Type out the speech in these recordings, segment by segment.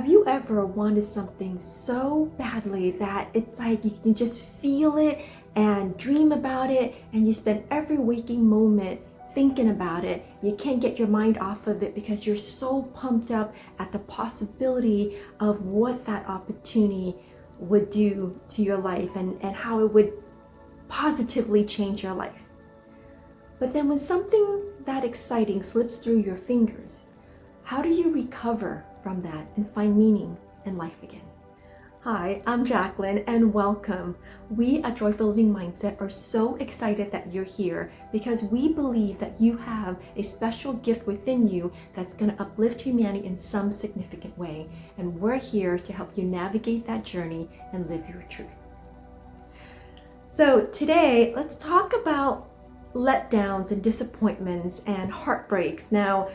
Have you ever wanted something so badly that it's like you can just feel it and dream about it, and you spend every waking moment thinking about it? You can't get your mind off of it because you're so pumped up at the possibility of what that opportunity would do to your life and how it would positively change your life. But then when something that exciting slips through your fingers, how do you recover from that and find meaning in life again? Hi, I'm Jacqueline and welcome. We at Joyful Living Mindset are so excited that you're here because we believe that you have a special gift within you that's going to uplift humanity in some significant way. And we're here to help you navigate that journey and live your truth. So today, let's talk about letdowns and disappointments and heartbreaks. Now,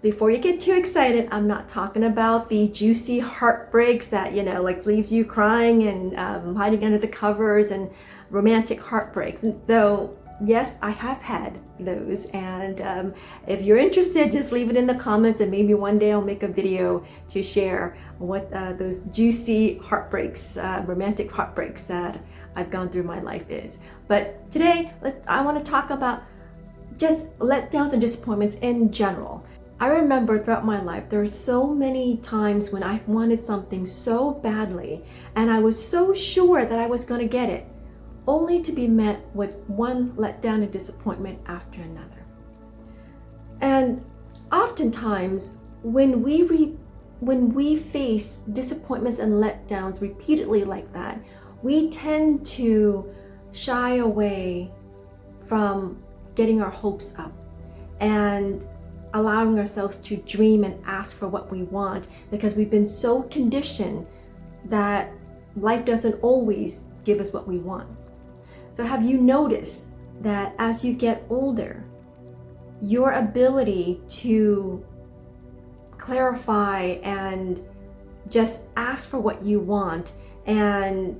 before you get too excited, I'm not talking about the juicy heartbreaks that, like leaves you crying and hiding under the covers and romantic heartbreaks. And though, yes, I have had those. And if you're interested, just leave it in the comments and maybe one day I'll make a video to share what those juicy heartbreaks, romantic heartbreaks that I've gone through my life is. But today, I want to talk about just letdowns and disappointments in general. I remember throughout my life, there are so many times when I've wanted something so badly and I was so sure that I was going to get it, only to be met with one letdown and disappointment after another. And oftentimes, when we face disappointments and letdowns repeatedly like that, we tend to shy away from getting our hopes up and allowing ourselves to dream and ask for what we want because we've been so conditioned that life doesn't always give us what we want. So have you noticed that as you get older, your ability to clarify and just ask for what you want and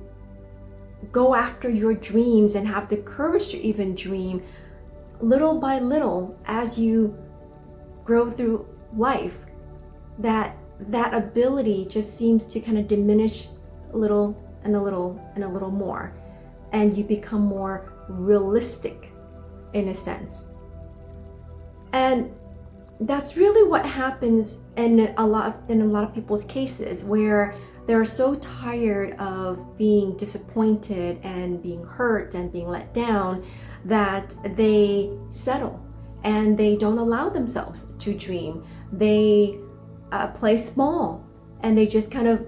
go after your dreams and have the courage to even dream little by little as you grow through life, that ability just seems to kind of diminish a little and a little and a little more, and you become more realistic in a sense. And that's really what happens in a lot of people's cases, where they're so tired of being disappointed and being hurt and being let down that they settle and they don't allow themselves to dream. They play small and they just kind of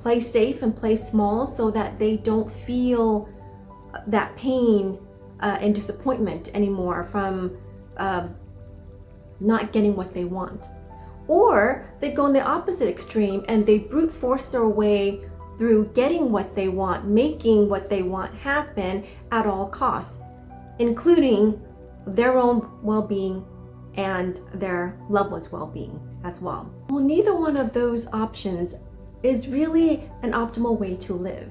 play safe and play small so that they don't feel that pain and disappointment anymore from not getting what they want. Or they go in the opposite extreme and they brute force their way through getting what they want, making what they want happen at all costs, including their own well-being and their loved ones' well-being as well. Well, neither one of those options is really an optimal way to live,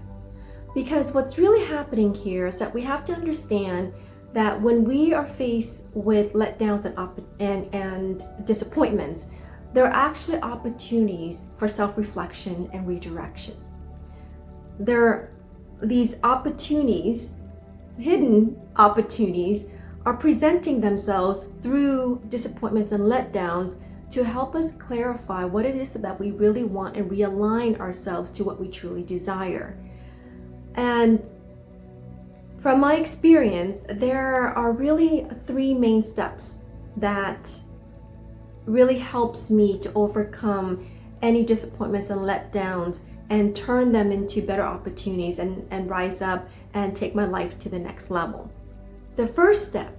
because what's really happening here is that we have to understand that when we are faced with letdowns and disappointments, there are actually opportunities for self-reflection and redirection. These opportunities, hidden opportunities, are presenting themselves through disappointments and letdowns to help us clarify what it is that we really want and realign ourselves to what we truly desire. And from my experience, there are really three main steps that really helps me to overcome any disappointments and letdowns and turn them into better opportunities and rise up and take my life to the next level. The first step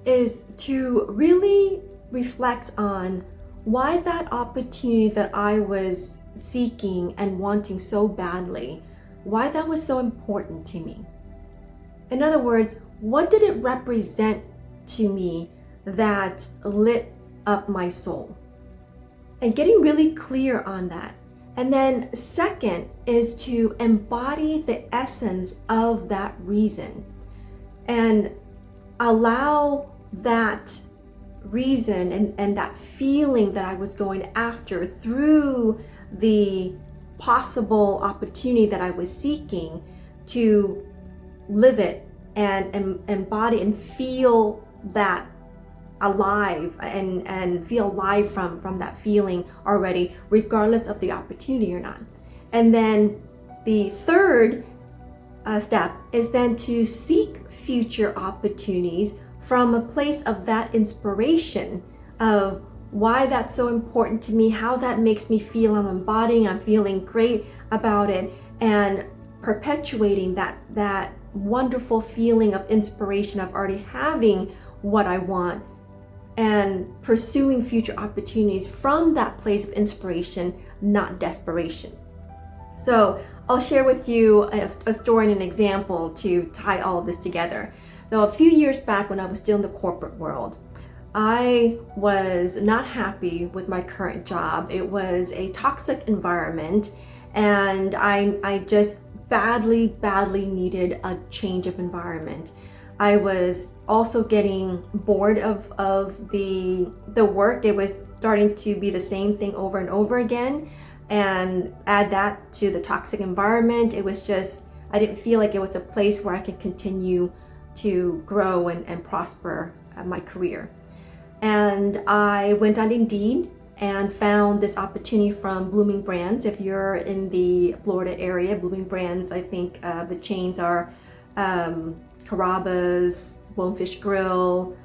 is to really reflect on why that opportunity that I was seeking and wanting so badly, why that was so important to me. In other words, what did it represent to me that lit up my soul? And getting really clear on that. And then second is to embody the essence of that reason and allow that reason and that feeling that I was going after through the possible opportunity that I was seeking to live it and embody and feel that alive and feel alive from that feeling already, regardless of the opportunity or not. And then the third step is then to seek future opportunities from a place of that inspiration of why that's so important to me, how that makes me feel. I'm embodying, I'm feeling great about it, and perpetuating that wonderful feeling of inspiration of already having what I want, and pursuing future opportunities from that place of inspiration, not desperation. So I'll share with you a story and an example to tie all of this together. So a few years back, when I was still in the corporate world, I was not happy with my current job. It was a toxic environment, and I just badly needed a change of environment. I was also getting bored of the work. It was starting to be the same thing over and over again. And add that to the toxic environment, it was just, I didn't feel like it was a place where I could continue to grow and prosper my career. And I went on Indeed and found this opportunity from Blooming Brands. If you're in the Florida area, Blooming Brands, I think the chains are Carrabba's, Bonefish Grill,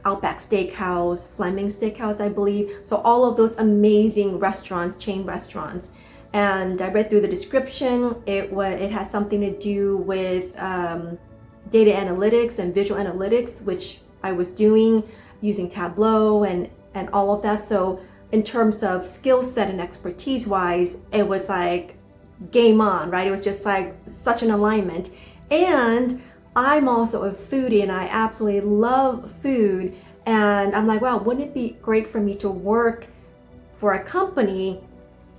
Outback Steakhouse, Fleming Steakhouse, I believe. So all of those amazing restaurants, chain restaurants. And I read through the description. It had something to do with data analytics and visual analytics, which I was doing using Tableau and all of that. So in terms of skill set and expertise wise, it was like game on, right? It was just like such an alignment. And I'm also a foodie and I absolutely love food. And I'm like, wow, wouldn't it be great for me to work for a company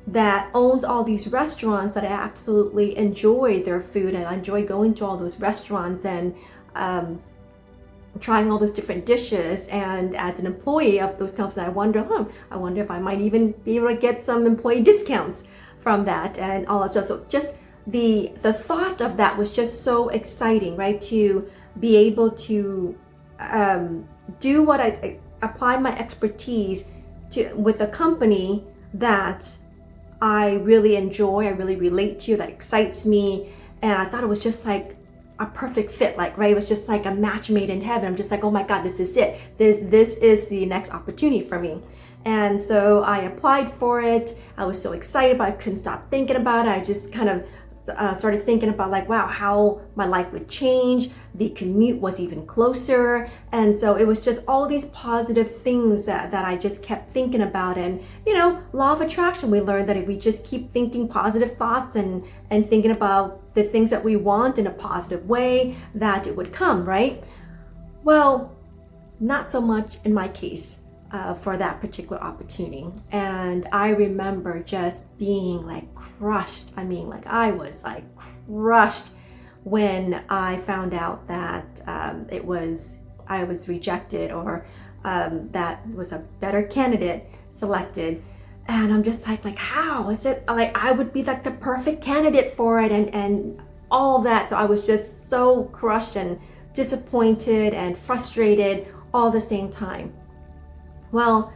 that owns all these restaurants that I absolutely enjoy their food, and I enjoy going to all those restaurants and trying all those different dishes. And as an employee of those companies, I wonder if I might even be able to get some employee discounts from that and all that stuff. So just the thought of that was just so exciting, right? To be able to do what I apply my expertise to with a company that I really enjoy, I really relate to, that excites me. And I thought it was just like a perfect fit, like, right? It was just like a match made in heaven. I'm just like, oh my God, this is it. This is the next opportunity for me. And so I applied for it. I was so excited, but I couldn't stop thinking about it. I just kind of started thinking about like, wow, how my life would change. The commute was even closer. And so it was just all these positive things that I just kept thinking about. And, you know, law of attraction, we learned that if we just keep thinking positive thoughts and thinking about the things that we want in a positive way, that it would come, right? Well, not so much in my case. For that particular opportunity. And I remember just being like crushed. I mean, like I was like crushed when I found out that I was rejected, or that was a better candidate selected. And I'm just like how is it like I would be like the perfect candidate for it and all of that. So I was just so crushed and disappointed and frustrated all at the same time. Well,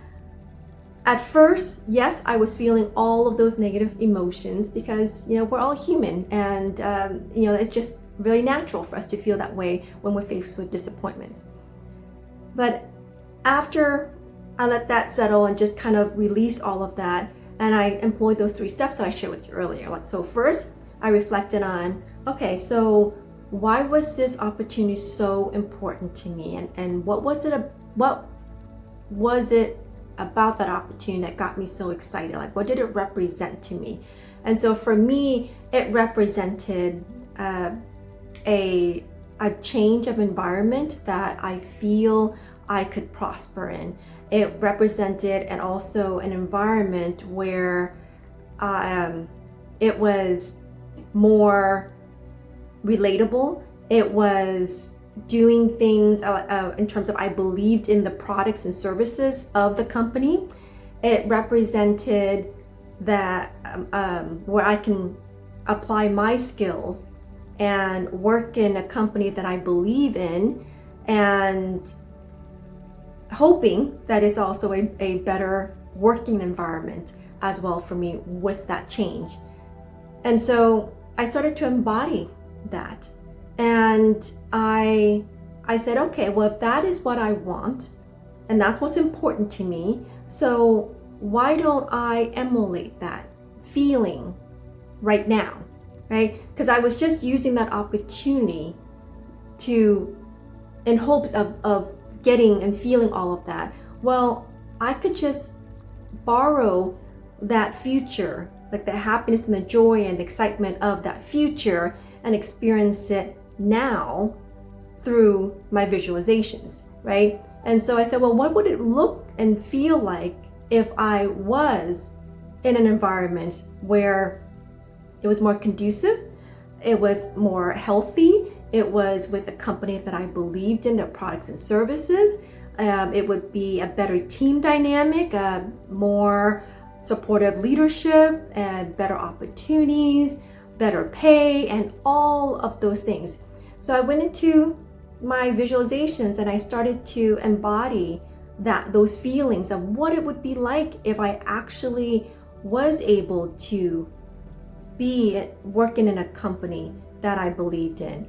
at first, yes, I was feeling all of those negative emotions because, you know, we're all human, and, you know, it's just really natural for us to feel that way when we're faced with disappointments. But after I let that settle and just kind of release all of that, and I employed those 3 steps that I shared with you earlier. So first, I reflected on, okay, so why was this opportunity so important to me? And what was it about that opportunity that got me so excited? Like, what did it represent to me? And so for me, it represented a change of environment that I feel I could prosper in. It represented and also an environment where it was more relatable. It was doing things in terms of I believed in the products and services of the company. It represented that where I can apply my skills and work in a company that I believe in, and hoping that it's also a better working environment as well for me with that change. And so I started to embody that. And I said, okay, well, if that is what I want, and that's what's important to me, so why don't I emulate that feeling right now, right? Because I was just using that opportunity in hopes of getting and feeling all of that. Well, I could just borrow that future, like the happiness and the joy and the excitement of that future, and experience it now through my visualizations, right? And so I said, well, what would it look and feel like if I was in an environment where it was more conducive, it was more healthy, it was with a company that I believed in, their products and services. It would be a better team dynamic, more supportive leadership, and better opportunities, better pay, and all of those things. So I went into my visualizations and I started to embody those feelings of what it would be like if I actually was able to be working in a company that I believed in,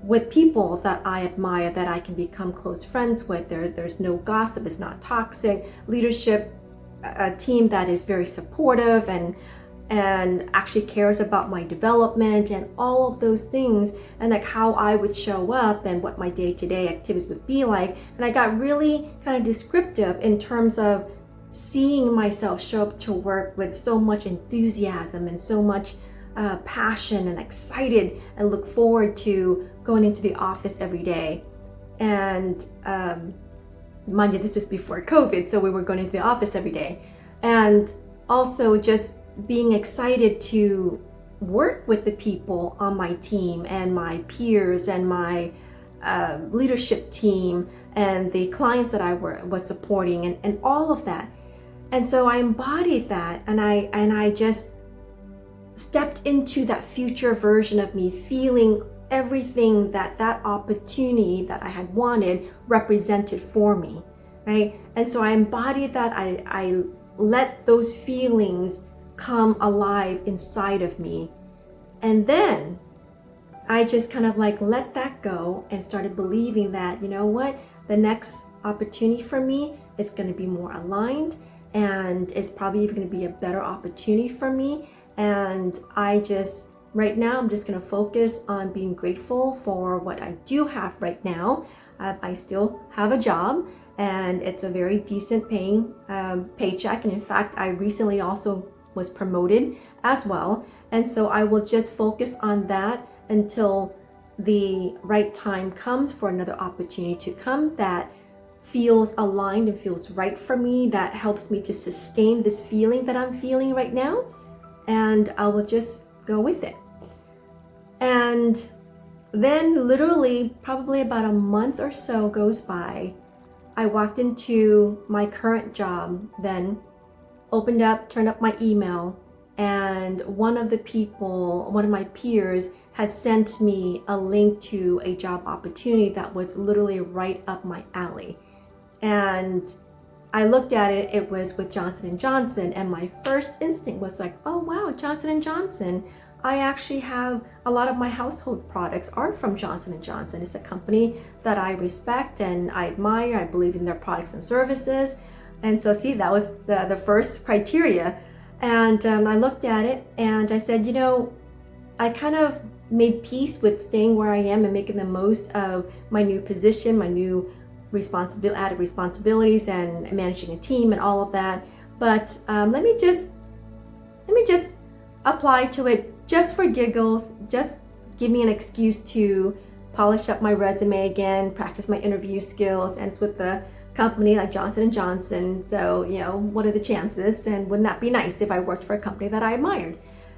with people that I admire, that I can become close friends with. There's no gossip, it's not toxic. Leadership, a team that is very supportive and actually cares about my development and all of those things, and like how I would show up and what my day-to-day activities would be like. And I got really kind of descriptive in terms of seeing myself show up to work with so much enthusiasm and so much passion, and excited, and look forward to going into the office every day. And mind you, this was before COVID, so we were going into the office every day. And also just being excited to work with the people on my team and my peers and my leadership team and the clients that I was supporting, and all of that. And so I embodied that, and I just stepped into that future version of me, feeling everything that opportunity that I had wanted represented for me, right? And so I embodied that. I let those feelings come alive inside of me. And then I just kind of like let that go and started believing that, you know what, the next opportunity for me is going to be more aligned, and it's probably even going to be a better opportunity for me. And right now, I'm just going to focus on being grateful for what I do have right now. I still have a job, and it's a very decent paying paycheck. And in fact, I recently also was promoted as well. And so I will just focus on that until the right time comes for another opportunity to come that feels aligned and feels right for me, that helps me to sustain this feeling that I'm feeling right now. And I will just go with it. And then literally probably about a month or so goes by. I walked into my current job, then turned up my email, and one of my peers had sent me a link to a job opportunity that was literally right up my alley. And I looked at it, it was with Johnson & Johnson, and my first instinct was like, oh wow, Johnson & Johnson. I actually have a lot of my household products are from Johnson & Johnson. It's a company that I respect and I admire. I believe in their products and services. And so see, that was the first criteria. And I looked at it and I said, you know, I kind of made peace with staying where I am and making the most of my new position, my new added responsibilities, and managing a team and all of that. But let me just apply to it just for giggles. Just give me an excuse to polish up my resume again, practice my interview skills, and it's with the company like Johnson & Johnson. So, you know, what are the chances? And wouldn't that be nice if I worked for a company that I admired?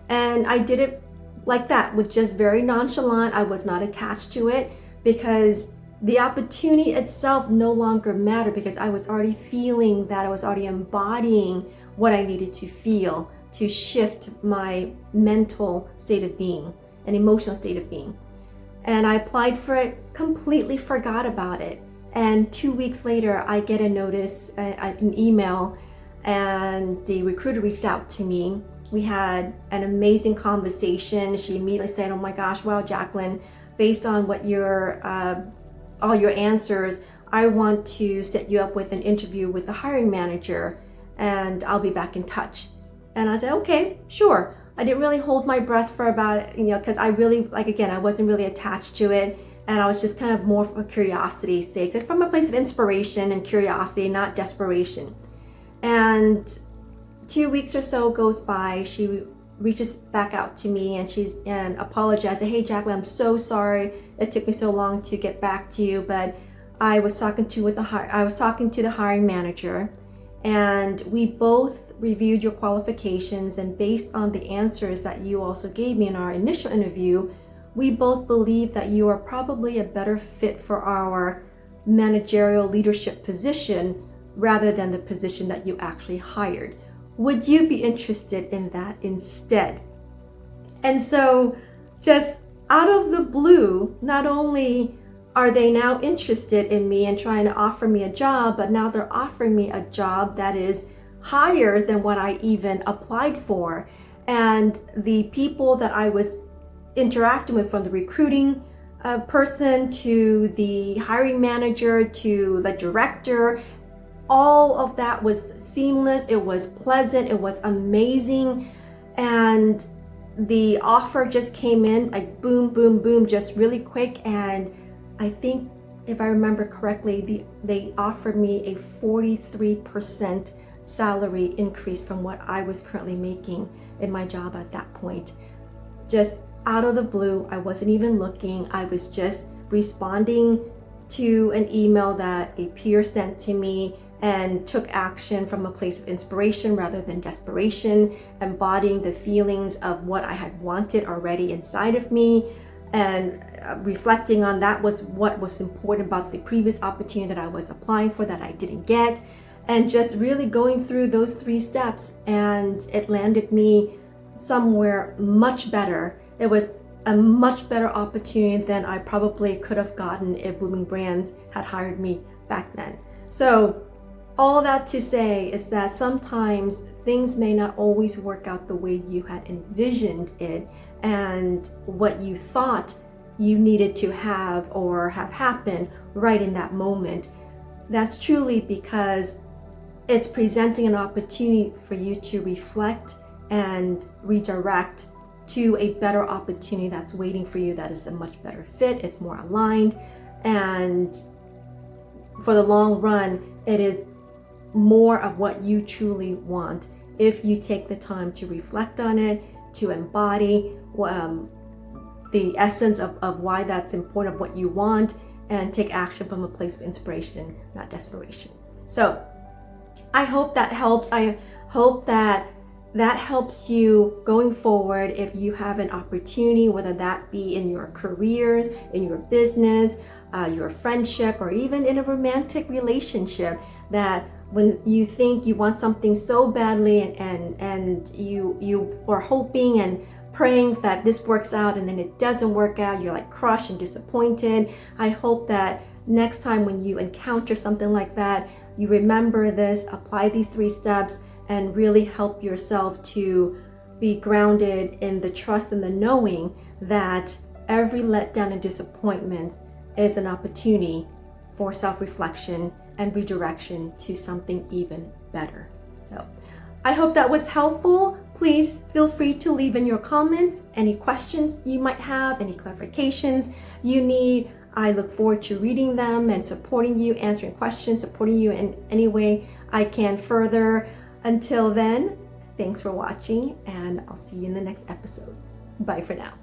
And I did it like that, with just very nonchalant. I was not attached to it because the opportunity itself no longer mattered, because I was already feeling that, I was already embodying what I needed to feel to shift my mental state of being and emotional state of being. And I applied for it, completely forgot about it. And 2 weeks later, I get a notice, an email, and the recruiter reached out to me. We had an amazing conversation. She immediately said, "Oh my gosh, wow, Jacqueline, based on what all your answers, I want to set you up with an interview with the hiring manager, and I'll be back in touch." And I said, "Okay, sure." I didn't really hold my breath for about, because I really, I wasn't really attached to it. And I was just kind of more for curiosity's sake, from a place of inspiration and curiosity, not desperation. And 2 weeks or so goes by, she reaches back out to me and apologizes. "Hey, Jacqueline, I'm so sorry it took me so long to get back to you, but I was talking to the hiring manager, and we both reviewed your qualifications, and based on the answers that you also gave me in our initial interview, we both believe that you are probably a better fit for our managerial leadership position rather than the position that you actually hired. Would you be interested in that instead?" And so, just out of the blue, not only are they now interested in me and trying to offer me a job, but now they're offering me a job that is higher than what I even applied for. And the people that I was interacting with, from the recruiting person to the hiring manager to the director, all of that was seamless. It was pleasant. It was amazing. And the offer just came in like boom, boom, boom, just really quick. And I think, if I remember correctly, they offered me a 43% salary increase from what I was currently making in my job at that point. Just out of the blue, I wasn't even looking. I was just responding to an email that a peer sent to me and took action from a place of inspiration rather than desperation, embodying the feelings of what I had wanted already inside of me. And reflecting on that was what was important about the previous opportunity that I was applying for that I didn't get. And just really going through those 3 steps, and it landed me somewhere much better. It was a much better opportunity than I probably could have gotten if Blooming Brands had hired me back then. So all that to say is that sometimes things may not always work out the way you had envisioned it and what you thought you needed to have or have happen right in that moment. That's truly because it's presenting an opportunity for you to reflect and redirect to a better opportunity that's waiting for you, that is a much better fit, it's more aligned, and for the long run, it is more of what you truly want if you take the time to reflect on it, to embody the essence of why that's important, of what you want, and take action from a place of inspiration, not desperation. So I hope that helps. I hope that helps you going forward if you have an opportunity, whether that be in your careers, in your business, your friendship, or even in a romantic relationship, that when you think you want something so badly and you are hoping and praying that this works out and then it doesn't work out, you're like crushed and disappointed. I hope that next time when you encounter something like that, you remember this, apply these 3 steps, and really help yourself to be grounded in the trust and the knowing that every letdown and disappointment is an opportunity for self-reflection and redirection to something even better. So I hope that was helpful. Please feel free to leave in your comments any questions you might have, any clarifications you need. I look forward to reading them and supporting you, answering questions, supporting you in any way I can further. Until then, thanks for watching, and I'll see you in the next episode. Bye for now.